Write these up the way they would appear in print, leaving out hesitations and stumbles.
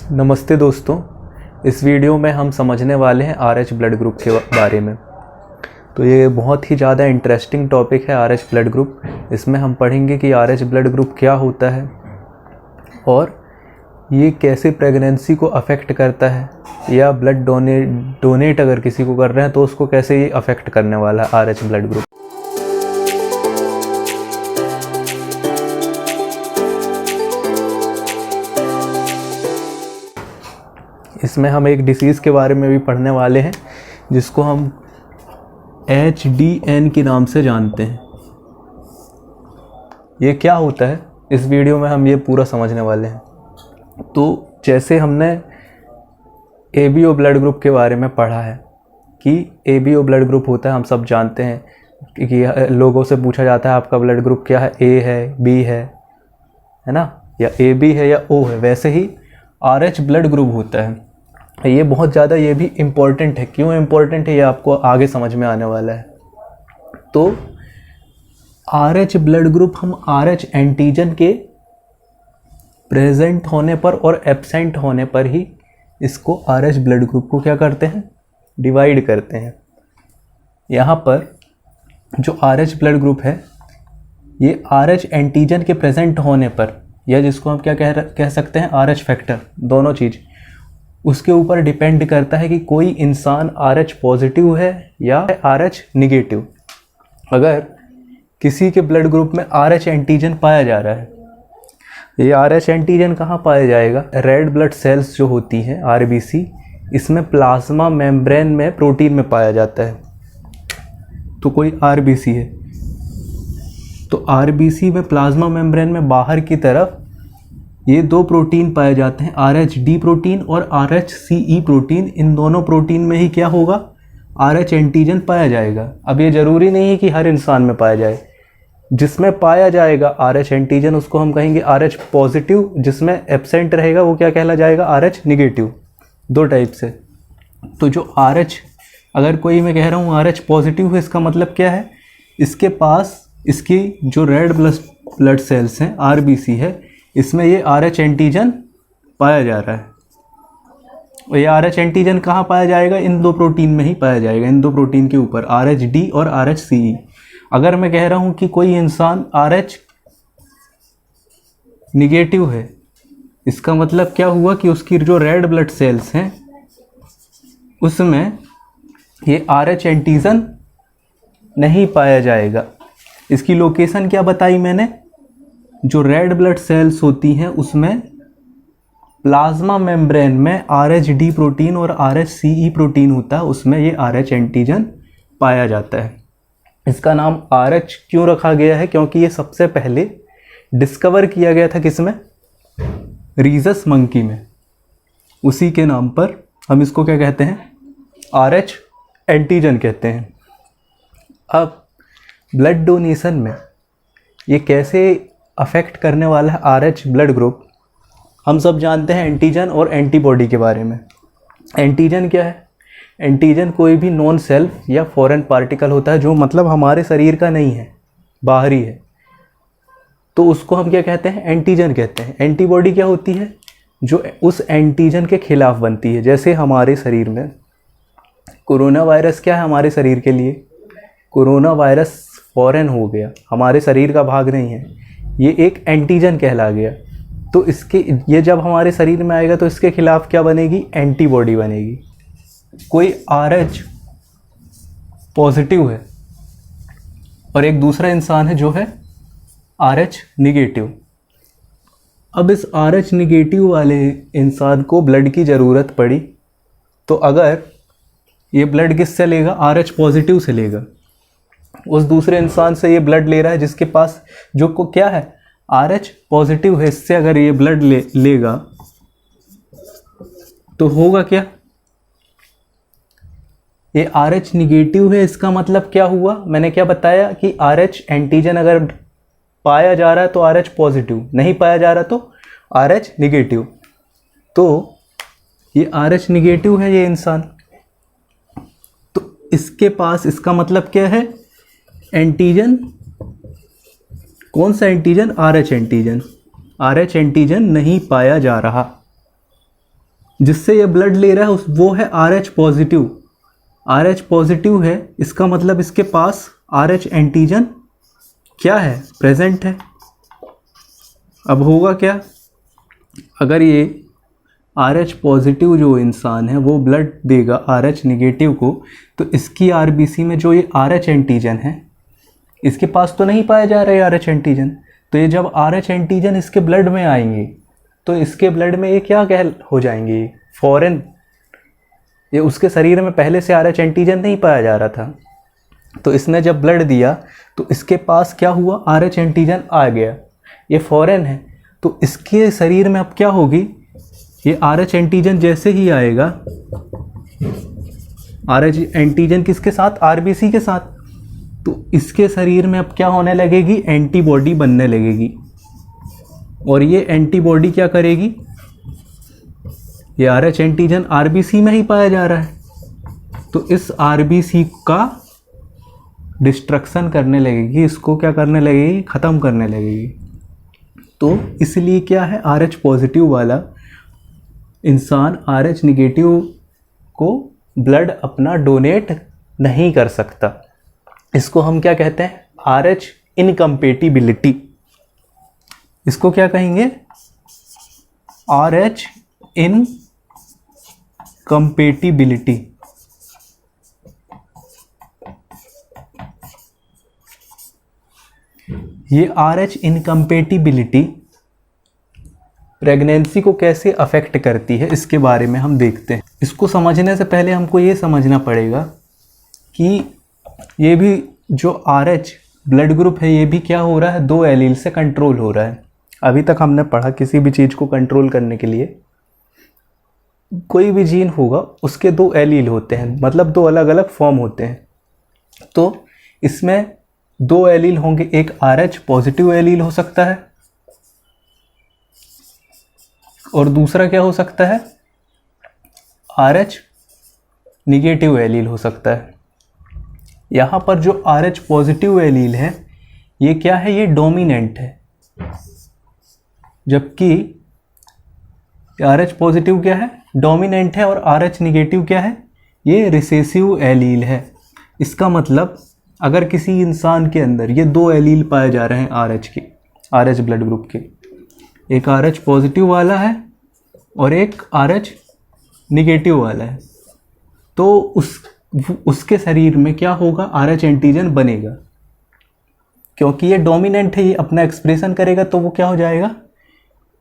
नमस्ते दोस्तों, इस वीडियो में हम समझने वाले हैं RH ब्लड ग्रुप के बारे में। तो ये बहुत ही ज़्यादा इंटरेस्टिंग टॉपिक है RH ब्लड ग्रुप। इसमें हम पढ़ेंगे कि RH ब्लड ग्रुप क्या होता है और ये कैसे प्रेगनेंसी को अफेक्ट करता है, या ब्लड डोनेट अगर किसी को कर रहे हैं तो उसको कैसे ये अफेक्ट करने वाला है RH ब्लड ग्रुप। इसमें हम एक डिसीज़ के बारे में भी पढ़ने वाले हैं जिसको हम HDN के नाम से जानते हैं। ये क्या होता है, इस वीडियो में हम ये पूरा समझने वाले हैं। तो जैसे हमने ABO ब्लड ग्रुप के बारे में पढ़ा है कि ABO ब्लड ग्रुप होता है, हम सब जानते हैं कि लोगों से पूछा जाता है आपका ब्लड ग्रुप क्या है, A है, B है ना, या AB है या O है। वैसे ही RH ब्लड ग्रुप होता है। ये बहुत ज़्यादा ये भी इम्पॉर्टेंट है। क्यों इम्पॉर्टेंट है ये आपको आगे समझ में आने वाला है। तो RH ब्लड ग्रुप हम RH एंटीजन के प्रेजेंट होने पर और एब्सेंट होने पर ही इसको RH ब्लड ग्रुप को क्या करते हैं, डिवाइड करते हैं। यहाँ पर जो RH ब्लड ग्रुप है ये RH एंटीजन के प्रेजेंट होने पर, या जिसको हम क्या कह सकते हैं, RH फैक्टर, दोनों चीज़ उसके ऊपर डिपेंड करता है कि कोई इंसान RH पॉजिटिव है या RH निगेटिव। अगर किसी के ब्लड ग्रुप में RH एंटीजन पाया जा रहा है, ये RH एंटीजन कहाँ पाया जाएगा, रेड ब्लड सेल्स जो होती हैं RBC, इसमें प्लाज्मा मेम्ब्रेन में प्रोटीन में पाया जाता है। तो कोई RBC है तो RBC में प्लाज्मा मेम्ब्रेन में बाहर की तरफ ये दो प्रोटीन पाए जाते हैं, RHD प्रोटीन और RHCE प्रोटीन। इन दोनों प्रोटीन में ही क्या होगा, RH एंटीजन पाया जाएगा। अब ये ज़रूरी नहीं है कि हर इंसान में पाया जाए। जिसमें पाया जाएगा RH एंटीजन उसको हम कहेंगे RH पॉजिटिव, जिसमें एब्सेंट रहेगा वो क्या कहला जाएगा, RH निगेटिव। दो टाइप से। तो जो RH, अगर कोई मैं कह रहा हूँ RH पॉजिटिव है, इसका मतलब क्या है, इसके पास इसकी जो रेड ब्लड सेल्स हैं RBC है, इसमें ये RH एंटीजन पाया जा रहा है। और ये RH एंटीजन कहाँ पाया जाएगा, इन दो प्रोटीन में ही पाया जाएगा, इन दो प्रोटीन के ऊपर, RHD और RHCE। अगर मैं कह रहा हूँ कि कोई इंसान RH निगेटिव है, इसका मतलब क्या हुआ कि उसकी जो रेड ब्लड सेल्स हैं उसमें ये RH एंटीजन नहीं पाया जाएगा। इसकी लोकेशन क्या बताई मैंने, जो रेड ब्लड सेल्स होती हैं उसमें प्लाज्मा मेम्ब्रेन में RHD प्रोटीन और RHCE प्रोटीन होता है, उसमें ये RH एंटीजन पाया जाता है। इसका नाम RH क्यों रखा गया है, क्योंकि ये सबसे पहले डिस्कवर किया गया था किसमें, रीजस मंकी में। उसी के नाम पर हम इसको क्या कहते हैं, RH एंटीजन कहते हैं। अब ब्लड डोनेशन में ये कैसे अफेक्ट करने वाला है RH ब्लड ग्रुप, हम सब जानते हैं एंटीजन और एंटीबॉडी के बारे में। एंटीजन क्या है, एंटीजन कोई भी नॉन सेल्फ या फॉरेन पार्टिकल होता है जो मतलब हमारे शरीर का नहीं है, बाहरी है, तो उसको हम क्या कहते हैं, एंटीजन कहते हैं। एंटीबॉडी क्या होती है, जो उस एंटीजन के खिलाफ बनती है। जैसे हमारे शरीर में कोरोना वायरस क्या है, हमारे शरीर के लिए कोरोना वायरस फॉरेन हो गया, हमारे शरीर का भाग नहीं है, ये एक एंटीजन कहला गया। तो इसके ये जब हमारे शरीर में आएगा तो इसके खिलाफ क्या बनेगी, एंटीबॉडी बनेगी। कोई RH पॉजिटिव है और एक दूसरा इंसान है जो है RH निगेटिव। अब इस RH निगेटिव वाले इंसान को ब्लड की ज़रूरत पड़ी, तो अगर ये ब्लड किससे लेगा, RH पॉजिटिव से लेगा। उस दूसरे इंसान से ये ब्लड ले रहा है जिसके पास जो को क्या है, RH पॉजिटिव है। इससे अगर ये ब्लड लेगा तो होगा क्या, ये RH निगेटिव है, इसका मतलब क्या हुआ, मैंने क्या बताया कि RH एंटीजन अगर पाया जा रहा है तो RH पॉजिटिव, नहीं पाया जा रहा तो RH निगेटिव। तो ये RH निगेटिव है ये इंसान, तो इसके पास, इसका मतलब क्या है, एंटीजन, कौन सा antigen, RH antigen. RH antigen नहीं पाया जा रहा। जिससे ये ब्लड ले रहा है वो है RH पॉजिटिव। RH पॉजिटिव है, इसका मतलब इसके पास RH एंटीजन क्या है, प्रेजेंट है। अब होगा क्या, अगर ये RH पॉजिटिव जो इंसान है वो ब्लड देगा RH निगेटिव को, तो इसकी RBC में जो ये RH एंटीजन है इसके पास तो नहीं पाया जा रहा है RH एंटीजन। तो ये जब RH एंटीजन इसके ब्लड में आएंगे तो इसके ब्लड में ये क्या हो जाएंगे, फॉरेन। ये उसके शरीर में पहले से RH एंटीजन नहीं पाया जा रहा था, तो इसने जब ब्लड दिया तो इसके पास क्या हुआ, RH एंटीजन आ गया, ये फॉरेन है। तो इसके शरीर में अब क्या होगी, ये RH एंटीजन जैसे ही आएगा, RH एंटीजन किसके साथ, RBC के साथ, तो इसके शरीर में अब क्या होने लगेगी, एंटीबॉडी बनने लगेगी। और ये एंटीबॉडी क्या करेगी, ये RH एंटीजन RBC में ही पाया जा रहा है, तो इस RBC का डिस्ट्रक्शन करने लगेगी, इसको क्या करने लगेगी, ख़त्म करने लगेगी। तो इसलिए क्या है, RH पॉजिटिव वाला इंसान RH निगेटिव को ब्लड अपना डोनेट नहीं कर सकता। इसको हम क्या कहते हैं, RH इनकम्पेटिबिलिटी। इसको क्या कहेंगे, RH इनकम्पेटिबिलिटी। ये RH इनकम्पेटिबिलिटी प्रेगनेंसी को कैसे अफेक्ट करती है इसके बारे में हम देखते हैं। इसको समझने से पहले हमको ये समझना पड़ेगा कि ये भी जो RH ब्लड ग्रुप है ये भी क्या हो रहा है, 2 एलील से कंट्रोल हो रहा है। अभी तक हमने पढ़ा किसी भी चीज़ को कंट्रोल करने के लिए कोई भी जीन होगा उसके 2 एलील होते हैं, मतलब 2 अलग अलग फॉर्म होते हैं। तो इसमें 2 एलील होंगे, एक RH पॉजिटिव एलील हो सकता है और दूसरा क्या हो सकता है, RH निगेटिव एलील हो सकता है। यहाँ पर जो RH पॉजिटिव एलील है ये क्या है, ये डोमिनेंट है, जबकि RH पॉजिटिव क्या है, डोमिनेंट है, और RH निगेटिव क्या है, ये रिसेसिव एलील है। इसका मतलब अगर किसी इंसान के अंदर ये 2 एलील पाए जा रहे हैं RH ब्लड ग्रुप के, एक RH पॉजिटिव वाला है और एक RH निगेटिव वाला है, तो उसके शरीर में क्या होगा, RH एंटीजन बनेगा। क्योंकि ये डोमिनेंट है, ये अपना एक्सप्रेशन करेगा, तो वो क्या हो जाएगा,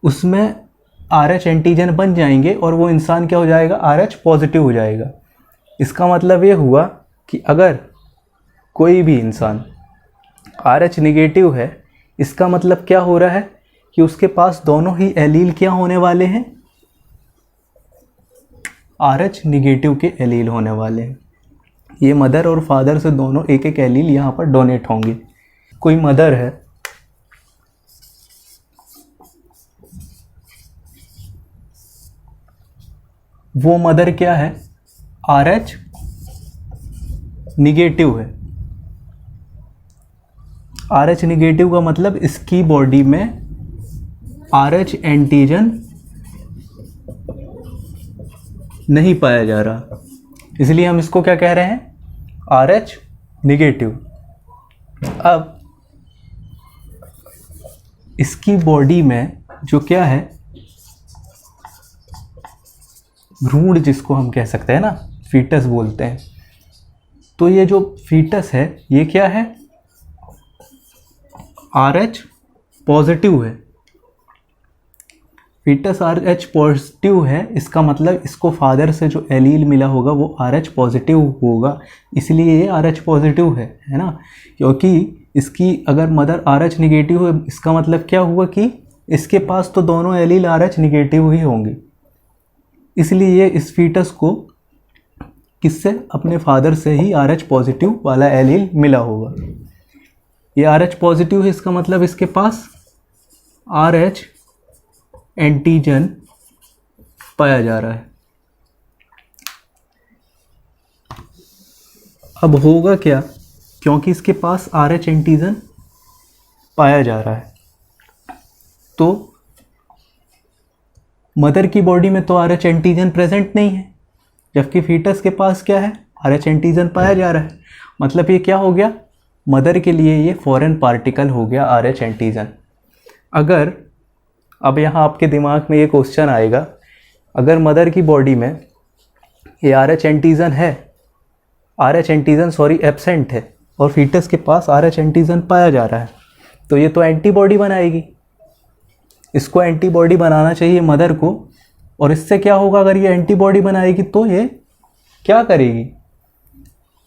उसमें RH एंटीजन बन जाएंगे और वो इंसान क्या हो जाएगा, RH पॉजिटिव हो जाएगा। इसका मतलब ये हुआ कि अगर कोई भी इंसान RH निगेटिव है, इसका मतलब क्या हो रहा है कि उसके पास दोनों ही एलील क्या होने वाले हैं, RH निगेटिव के एलील होने वाले हैं। ये मदर और फादर से दोनों एक एक एलील यहाँ पर डोनेट होंगे। कोई मदर है, वो मदर क्या है, RH निगेटिव है। RH निगेटिव का मतलब इसकी बॉडी में RH एंटीजन नहीं पाया जा रहा, इसलिए हम इसको क्या कह रहे हैं, RH निगेटिव। अब इसकी बॉडी में जो क्या है, भ्रूण जिसको हम कह सकते हैं ना, फीटस बोलते हैं, तो ये जो फीटस है ये क्या है, RH पॉजिटिव है। फीटस RH पॉजिटिव है, इसका मतलब इसको फादर से जो एलील मिला होगा वो RH पॉजिटिव होगा, इसलिए ये RH पॉजिटिव है ना। क्योंकि इसकी अगर मदर RH निगेटिव है, इसका मतलब क्या हुआ कि इसके पास तो दोनों एलील RH निगेटिव ही होंगे, इसलिए ये इस फीटस को किससे, अपने फादर से ही RH पॉजिटिव वाला एलील मिला होगा। ये RH पॉजिटिव है, इसका मतलब इसके पास RH एंटीजन पाया जा रहा है। अब होगा क्या, क्योंकि इसके पास RH एंटीजन पाया जा रहा है, तो मदर की बॉडी में तो आरएच एंटीजन प्रेजेंट नहीं है, जबकि फीटस के पास क्या है, आरएच एंटीजन पाया जा रहा है। मतलब ये क्या हो गया, मदर के लिए ये फॉरेन पार्टिकल हो गया आरएच एंटीजन। अगर अब यहाँ आपके दिमाग में ये क्वेश्चन आएगा, अगर मदर की बॉडी में ये आरएच एंटीजन है, आरएच एंटीजन सॉरी एब्सेंट है, और फीटस के पास आरएच एंटीजन पाया जा रहा है, तो ये तो एंटीबॉडी बनाएगी। इसको एंटीबॉडी बनाना चाहिए मदर को, और इससे क्या होगा, अगर ये एंटीबॉडी बनाएगी तो ये क्या करेगी,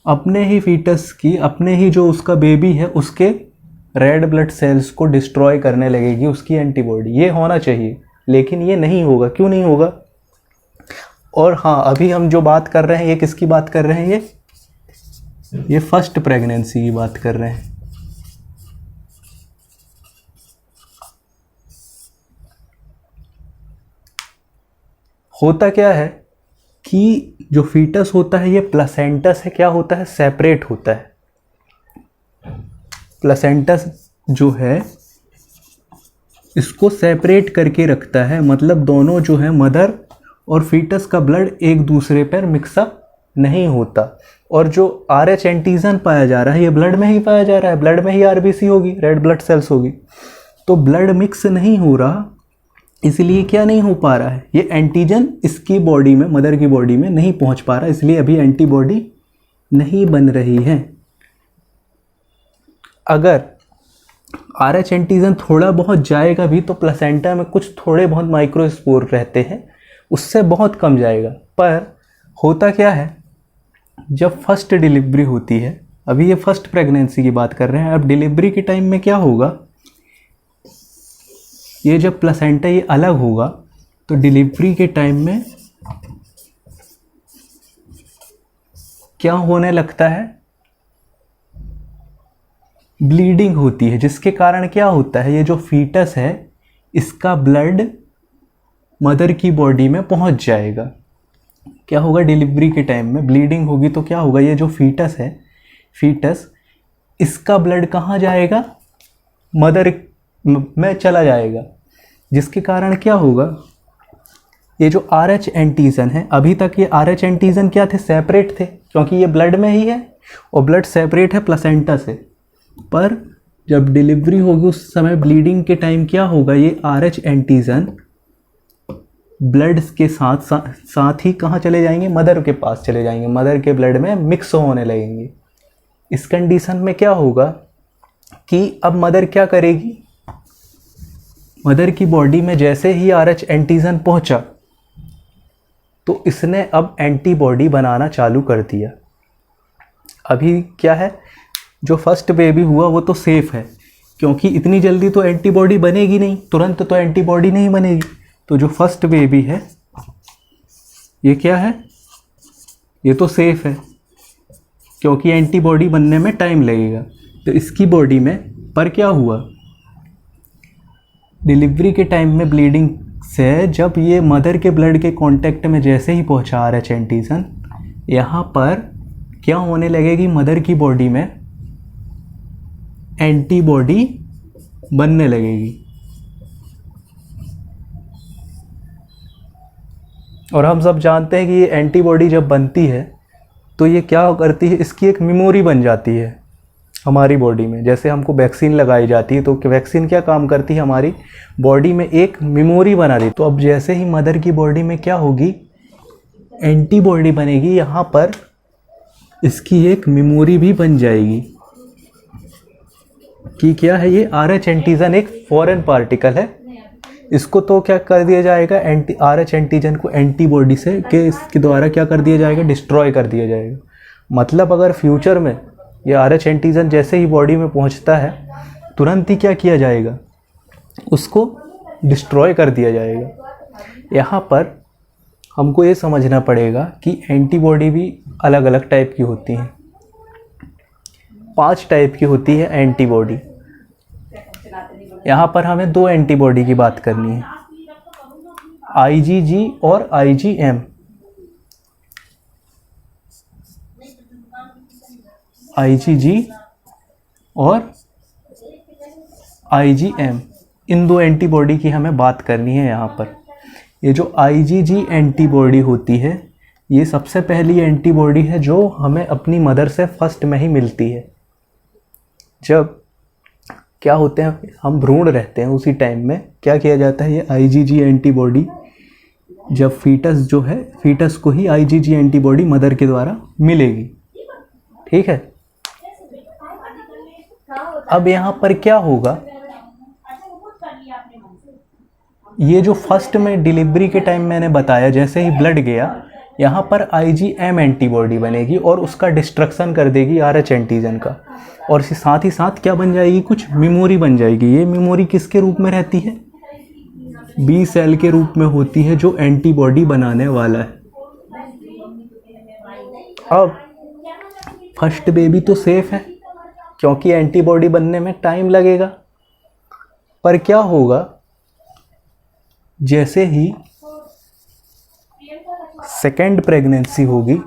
अपने ही फीटस की, अपने ही जो उसका बेबी है उसके रेड ब्लड सेल्स को डिस्ट्रॉय करने लगेगी उसकी एंटीबॉडी। ये होना चाहिए, लेकिन ये नहीं होगा। क्यों नहीं होगा? और हाँ, अभी हम जो बात कर रहे हैं ये किसकी बात कर रहे हैं, ये फर्स्ट प्रेगनेंसी की बात कर रहे हैं। होता क्या है कि जो फीटस होता है ये प्लेसेंटा से क्या होता है, सेपरेट होता है। प्लेसेंटा जो है इसको सेपरेट करके रखता है, मतलब दोनों जो है मदर और फीटस का ब्लड एक दूसरे पर मिक्सअप नहीं होता। और जो आरएच एंटीजन पाया जा रहा है ये ब्लड में ही पाया जा रहा है, ब्लड में ही आरबीसी होगी, रेड ब्लड सेल्स होगी, तो ब्लड मिक्स नहीं हो रहा, इसलिए क्या नहीं हो पा रहा है, ये एंटीजन इसकी बॉडी में, मदर की बॉडी में नहीं पहुंच पा रहा, इसलिए अभी एंटीबॉडी नहीं बन रही है। अगर आरएच एंटीजन थोड़ा बहुत जाएगा भी तो प्लेसेंटा में कुछ थोड़े बहुत माइक्रोस्पोर रहते हैं, उससे बहुत कम जाएगा। पर होता क्या है, जब फर्स्ट डिलीवरी होती है, अभी ये फर्स्ट प्रेगनेंसी की बात कर रहे हैं, अब डिलीवरी के टाइम में क्या होगा, ये जब प्लेसेंटा ये अलग होगा तो डिलीवरी के टाइम में क्या होने लगता है, ब्लीडिंग होती है, जिसके कारण क्या होता है, ये जो फीटस है इसका ब्लड मदर की बॉडी में पहुंच जाएगा। क्या होगा, डिलीवरी के टाइम में ब्लीडिंग होगी तो क्या होगा, ये जो फीटस है, फीटस इसका ब्लड कहाँ जाएगा, मदर में चला जाएगा, जिसके कारण क्या होगा, ये जो आरएच एंटीजन है, अभी तक ये आरएच एंटीजन क्या थे, सेपरेट थे, क्योंकि ये ब्लड में ही है और ब्लड सेपरेट है प्लेसेंटा से। पर जब डिलीवरी होगी उस समय ब्लीडिंग के टाइम क्या होगा, ये आरएच एंटीजन ब्लड के साथ ही कहाँ चले जाएंगे, मदर के पास चले जाएंगे, मदर के ब्लड में मिक्स होने लगेंगे। इस कंडीशन में क्या होगा कि अब मदर क्या करेगी, मदर की बॉडी में जैसे ही आरएच एंटीजन पहुंचा तो इसने अब एंटीबॉडी बनाना चालू कर दिया। अभी क्या है, जो फर्स्ट बेबी हुआ वो तो सेफ है, क्योंकि इतनी जल्दी तो एंटीबॉडी बनेगी नहीं, तुरंत तो एंटीबॉडी नहीं बनेगी। तो जो फर्स्ट बेबी है ये क्या है, ये तो सेफ है, क्योंकि एंटीबॉडी बनने में टाइम लगेगा। तो इसकी बॉडी में पर क्या हुआ, डिलीवरी के टाइम में ब्लीडिंग से जब ये मदर के ब्लड के कांटेक्ट में जैसे ही पहुंचा आरएच एंटीजन, यहाँ पर क्या होने लगेगी, मदर की बॉडी में एंटीबॉडी बनने लगेगी। और हम सब जानते हैं कि ये एंटीबॉडी जब बनती है तो ये क्या करती है, इसकी एक मेमोरी बन जाती है हमारी बॉडी में। जैसे हमको वैक्सीन लगाई जाती है तो वैक्सीन क्या काम करती है, हमारी बॉडी में एक मेमोरी बना देती। तो अब जैसे ही मदर की बॉडी में क्या होगी, एंटीबॉडी बनेगी, यहाँ पर इसकी एक मेमोरी भी बन जाएगी कि क्या है, ये आरएच एंटीजन एक फॉरेन पार्टिकल है, इसको तो क्या कर दिया जाएगा, आरएच एंटीजन को एंटीबॉडी से के इसके द्वारा क्या कर दिया जाएगा, डिस्ट्रॉय कर दिया जाएगा। मतलब अगर फ्यूचर में ये आरएच एंटीजन जैसे ही बॉडी में पहुंचता है तुरंत ही क्या किया जाएगा, उसको डिस्ट्रॉय कर दिया जाएगा। यहाँ पर हमको ये समझना पड़ेगा कि एंटीबॉडी भी अलग अलग टाइप की होती हैं, 5 टाइप की होती है एंटीबॉडी। यहाँ पर हमें 2 एंटीबॉडी की बात करनी है, आईजीजी और आईजीएम। आईजीजी और आईजीएम, इन 2 एंटीबॉडी की हमें बात करनी है यहाँ पर। ये जो IgG एंटीबॉडी होती है, ये सबसे पहली एंटीबॉडी है जो हमें अपनी मदर से फर्स्ट में ही मिलती है। जब क्या होते हैं, हम भ्रूण रहते हैं उसी टाइम में क्या किया जाता है, ये IgG एंटीबॉडी, जब फीटस जो है, फीटस को ही IgG एंटीबॉडी मदर के द्वारा मिलेगी। ठीक है। अब यहाँ पर क्या होगा, ये जो फर्स्ट में डिलीवरी के टाइम मैंने बताया, जैसे ही ब्लड गया यहाँ पर IgM एंटीबॉडी बनेगी और उसका डिस्ट्रक्शन कर देगी RH एंटीजन का, और साथ ही साथ क्या बन जाएगी, कुछ मेमोरी बन जाएगी। ये मेमोरी किसके रूप में रहती है, B सेल के रूप में होती है जो एंटीबॉडी बनाने वाला है। अब फर्स्ट बेबी तो सेफ है क्योंकि एंटीबॉडी बनने में टाइम लगेगा, पर क्या होगा, जैसे ही सेकेंड प्रेगनेंसी होगी,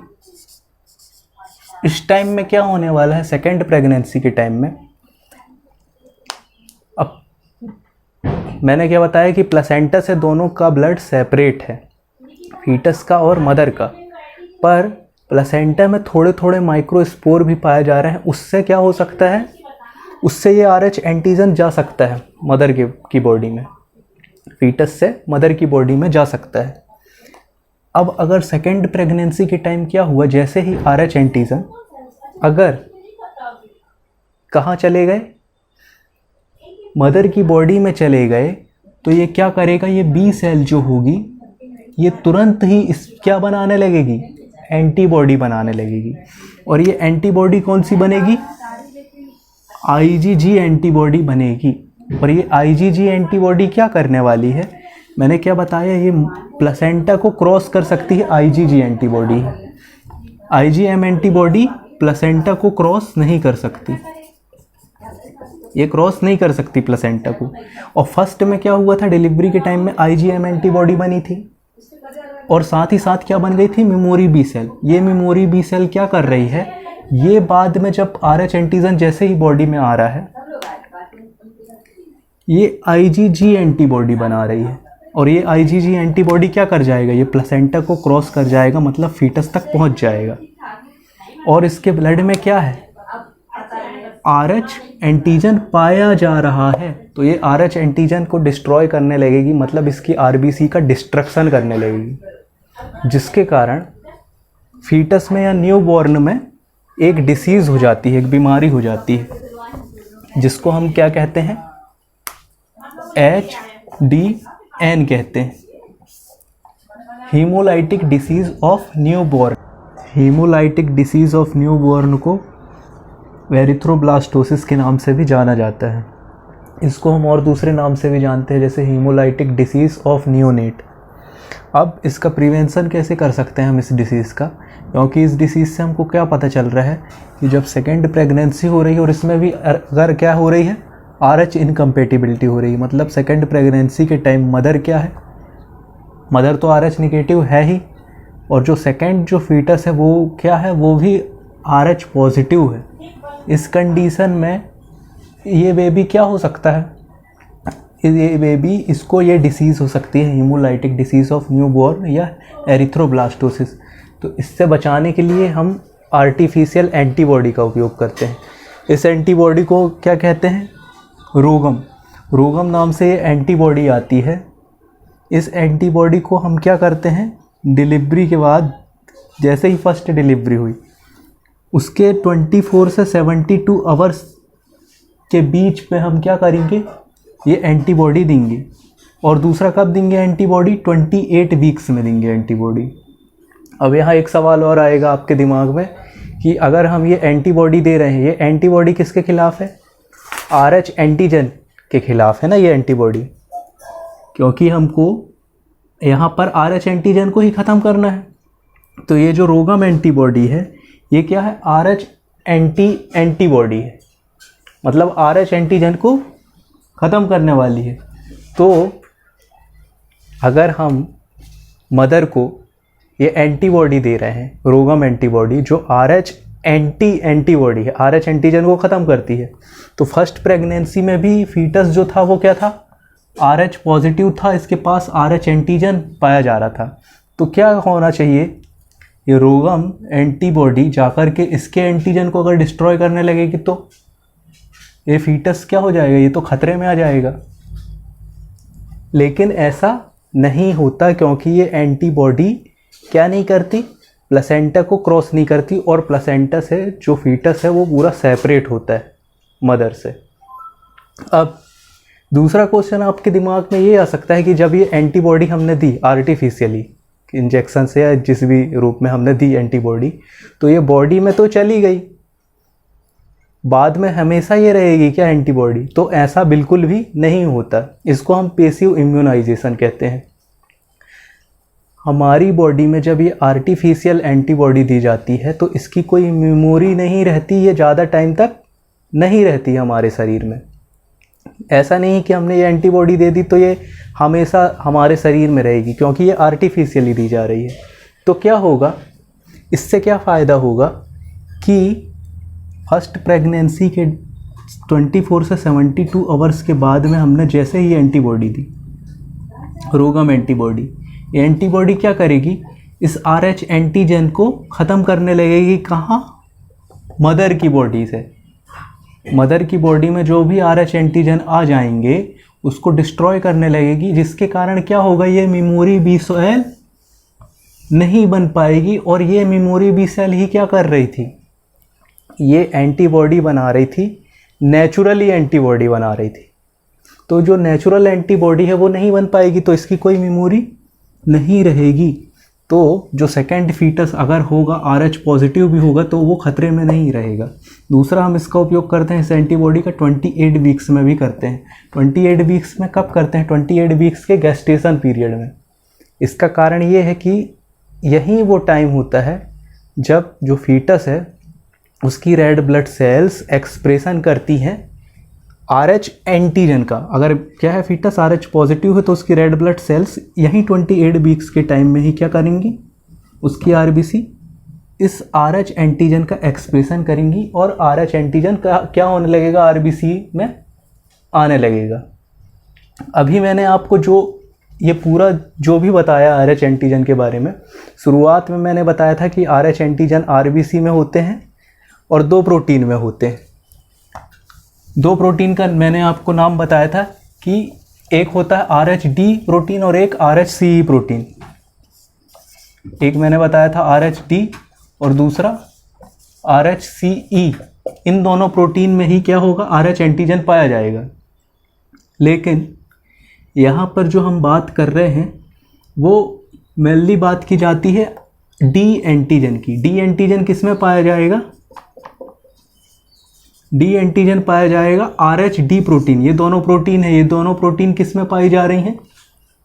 इस टाइम में क्या होने वाला है, सेकेंड प्रेगनेंसी के टाइम में, अब मैंने क्या बताया कि प्लेसेंटा से दोनों का ब्लड सेपरेट है, फीटस का और मदर का, पर प्लेसेंटा में थोड़े थोड़े माइक्रोस्पोर भी पाए जा रहे हैं। उससे क्या हो सकता है, उससे ये RH एंटीजन जा सकता है मदर की बॉडी में, फीटस से मदर की बॉडी में जा सकता है। अब अगर सेकेंड प्रेगनेंसी के टाइम क्या हुआ, जैसे ही RH एंटीजन अगर कहाँ चले गए, मदर की बॉडी में चले गए, तो ये क्या करेगा, ये B सेल जो होगी ये तुरंत ही क्या बनाने लगेगी, एंटीबॉडी बनाने लगेगी। और ये एंटीबॉडी कौन सी बनेगी, IgG एंटीबॉडी बनेगी। और ये IgG एंटीबॉडी क्या करने वाली है, मैंने क्या बताया, ये प्लेसेंटा को क्रॉस कर सकती है, IgG एंटीबॉडी है। IgM एंटीबॉडी प्लेसेंटा को क्रॉस नहीं कर सकती, ये क्रॉस नहीं कर सकती प्लेसेंटा को। और फर्स्ट में क्या हुआ था, डिलीवरी के टाइम में IgM एंटीबॉडी बनी थी और साथ ही साथ क्या बन गई थी, मेमोरी B सेल। ये मेमोरी B सेल क्या कर रही है, ये बाद में जब RH एंटीजन जैसे ही बॉडी में आ रहा है, ये IgG एंटीबॉडी बना रही है। और ये IgG एंटीबॉडी क्या कर जाएगा, ये प्लेसेंटा को क्रॉस कर जाएगा, मतलब फीटस तक पहुंच जाएगा। और इसके ब्लड में क्या है, RH एंटीजन पाया जा रहा है, तो ये RH एंटीजन को डिस्ट्रॉय करने लगेगी, मतलब इसकी RBC का डिस्ट्रक्शन करने लगेगी, जिसके कारण फीटस में या न्यू बॉर्न में एक डिसीज़ हो जाती है, एक बीमारी हो जाती है, जिसको हम क्या कहते हैं, HDN कहते हैं, haemolytic disease of new born. Haemolytic disease of new born को एरिथ्रोब्लास्टोसिस के नाम से भी जाना जाता है। इसको हम और दूसरे नाम से भी जानते हैं, जैसे हीमोलाइटिक डिसीज़ ऑफ नियोनेट। अब इसका प्रिवेंशन कैसे कर सकते हैं हम इस डिसीज़ का, क्योंकि इस डिसीज़ से हमको क्या पता चल रहा है कि जब सेकेंड प्रेगनेंसी हो रही है और इसमें भी अगर क्या हो रही है, RH इनकम्पेटिबिलिटी हो रही है, मतलब सेकेंड प्रेगनेंसी के टाइम मदर क्या है, मदर तो RH निगेटिव है ही, और जो सेकेंड जो फीटस है वो क्या है, वो भी RH पॉजिटिव है। इस कंडीशन में ये बेबी क्या हो सकता है, ये बेबी, इसको ये डिसीज़ हो सकती है, haemolytic disease of new born या एरिथ्रोब्लास्टोसिस। तो इससे बचाने के लिए हम आर्टिफिशियल एंटीबॉडी का उपयोग करते हैं। इस एंटीबॉडी को क्या कहते हैं, रोगम। रोगम नाम से ये एंटीबॉडी आती है। इस एंटीबॉडी को हम क्या करते हैं, डिलीवरी के बाद, जैसे ही फर्स्ट डिलीवरी हुई उसके 24 से 72 आवर्स के बीच में हम क्या करेंगे, ये एंटीबॉडी देंगे। और दूसरा कब देंगे एंटीबॉडी, 28 वीक्स में देंगे एंटीबॉडी। अब यहाँ एक सवाल और आएगा आपके दिमाग में कि अगर हम ये एंटीबॉडी दे रहे हैं, ये एंटीबॉडी किसके खिलाफ है, RH एंटीजन के खिलाफ है ना ये एंटीबॉडी, क्योंकि हमको यहाँ पर RH एंटीजन को ही ख़त्म करना है। तो ये जो रोगम एंटीबॉडी है ये क्या है, RH एंटीबॉडी है, मतलब RH एंटीजन को ख़त्म करने वाली है। तो अगर हम मदर को ये एंटीबॉडी दे रहे हैं, रोगम एंटीबॉडी, जो RH एंटीबॉडी है, RH एंटीजन को ख़त्म करती है, तो फर्स्ट प्रेगनेंसी में भी फीटस जो था वो क्या था, RH पॉजिटिव था, इसके पास RH एंटीजन पाया जा रहा था, तो क्या होना चाहिए, ये रोगम एंटीबॉडी जाकर के इसके एंटीजन को अगर डिस्ट्रॉय करने लगेगी तो ये फीटस क्या हो जाएगा, ये तो खतरे में आ जाएगा। लेकिन ऐसा नहीं होता, क्योंकि ये एंटीबॉडी क्या नहीं करती, प्लेसेंटा को क्रॉस नहीं करती, और प्लेसेंटा से जो फीटस है वो पूरा सेपरेट होता है मदर से। अब दूसरा क्वेश्चन आपके दिमाग में ये आ सकता है कि जब ये एंटीबॉडी हमने दी आर्टिफिशियली इंजेक्शन से या जिस भी रूप में हमने दी एंटीबॉडी, तो ये बॉडी में तो चली गई, बाद में हमेशा ये रहेगी क्या एंटीबॉडी? तो ऐसा बिल्कुल भी नहीं होता। इसको हम पैसिव इम्यूनाइजेशन कहते हैं। हमारी बॉडी में जब ये आर्टिफिशियल एंटीबॉडी दी जाती है तो इसकी कोई मेमोरी नहीं रहती, ये ज़्यादा टाइम तक नहीं रहती हमारे शरीर में। ऐसा नहीं कि हमने ये एंटीबॉडी दे दी तो ये हमेशा हमारे शरीर में रहेगी, क्योंकि ये आर्टिफिशियली दी जा रही है। तो क्या होगा, इससे क्या फ़ायदा होगा कि फर्स्ट प्रेगनेंसी के 24 से 72 आवर्स के बाद में हमने जैसे ही एंटीबॉडी दी, रोगम एंटीबॉडी, ये एंटीबॉडी क्या करेगी, इस RH एंटीजन को ख़त्म करने लगेगी। कहाँ? मदर की बॉडी से। मदर की बॉडी में जो भी RH एंटीजन आ जाएंगे उसको डिस्ट्रॉय करने लगेगी, जिसके कारण क्या होगा, ये मेमोरी बी सेल नहीं बन पाएगी। और ये मेमोरी बी सेल ही क्या कर रही थी, ये एंटीबॉडी बना रही थी, नेचुरली एंटीबॉडी बना रही थी। तो जो नेचुरल एंटीबॉडी है वो नहीं बन पाएगी, तो इसकी कोई मेमोरी नहीं रहेगी। तो जो सेकंड फीटस अगर होगा RH पॉजिटिव भी होगा तो वो खतरे में नहीं रहेगा। दूसरा, हम इसका उपयोग करते हैं इस एंटीबॉडी का 28 वीक्स में भी करते हैं। 28 वीक्स में कब करते हैं? 28 वीक्स के गेस्टेशन पीरियड में। इसका कारण ये है कि यही वो टाइम होता है जब जो फीटस है उसकी रेड ब्लड सेल्स एक्सप्रेशन करती हैं RH एंटीजन का। अगर क्या है, फीटस RH पॉजिटिव है तो उसकी रेड ब्लड सेल्स यहीं 28 वीक्स के टाइम में ही क्या करेंगी, उसकी RBC इस RH एंटीजन का एक्सप्रेशन करेंगी, और RH एंटीजन का क्या होने लगेगा, RBC में आने लगेगा। अभी मैंने आपको जो ये पूरा जो भी बताया RH एंटीजन के बारे में, शुरुआत में मैंने बताया था कि RH एंटीजन RBC में होते हैं और 2 प्रोटीन में होते हैं। 2 प्रोटीन का मैंने आपको नाम बताया था कि एक होता है RHD प्रोटीन और एक RHCE प्रोटीन। एक मैंने बताया था RHD और दूसरा RHCE। इन दोनों प्रोटीन में ही क्या होगा, RH एंटीजन पाया जाएगा। लेकिन यहाँ पर जो हम बात कर रहे हैं वो मेनली बात की जाती है D एंटीजन की। D एंटीजन किस में पाया जाएगा, D एंटीजन पाया जाएगा RHD प्रोटीन। ये दोनों प्रोटीन है, ये दोनों प्रोटीन किस में पाई जा रही हैं,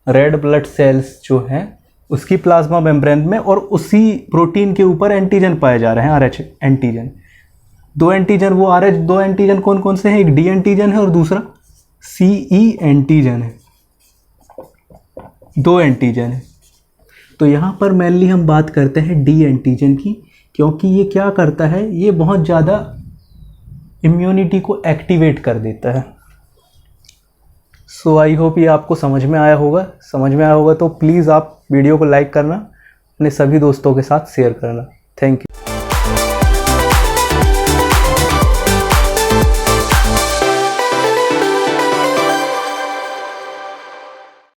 रेड ब्लड सेल्स जो हैं उसकी प्लाज्मा मेम्ब्रेन में, और उसी प्रोटीन के ऊपर एंटीजन पाए जा रहे हैं RH एंटीजन। 2 एंटीजन, वो दो एंटीजन कौन कौन से हैं, एक D एंटीजन है और दूसरा CE एंटीजन है। 2 एंटीजन है। तो यहाँ पर मेनली हम बात करते हैं D एंटीजन की, क्योंकि ये क्या करता है, ये बहुत ज़्यादा इम्यूनिटी को एक्टिवेट कर देता है। सो आई होप ये आपको समझ में आया होगा। तो प्लीज़ आप वीडियो को लाइक करना, अपने सभी दोस्तों के साथ शेयर करना। Thank you.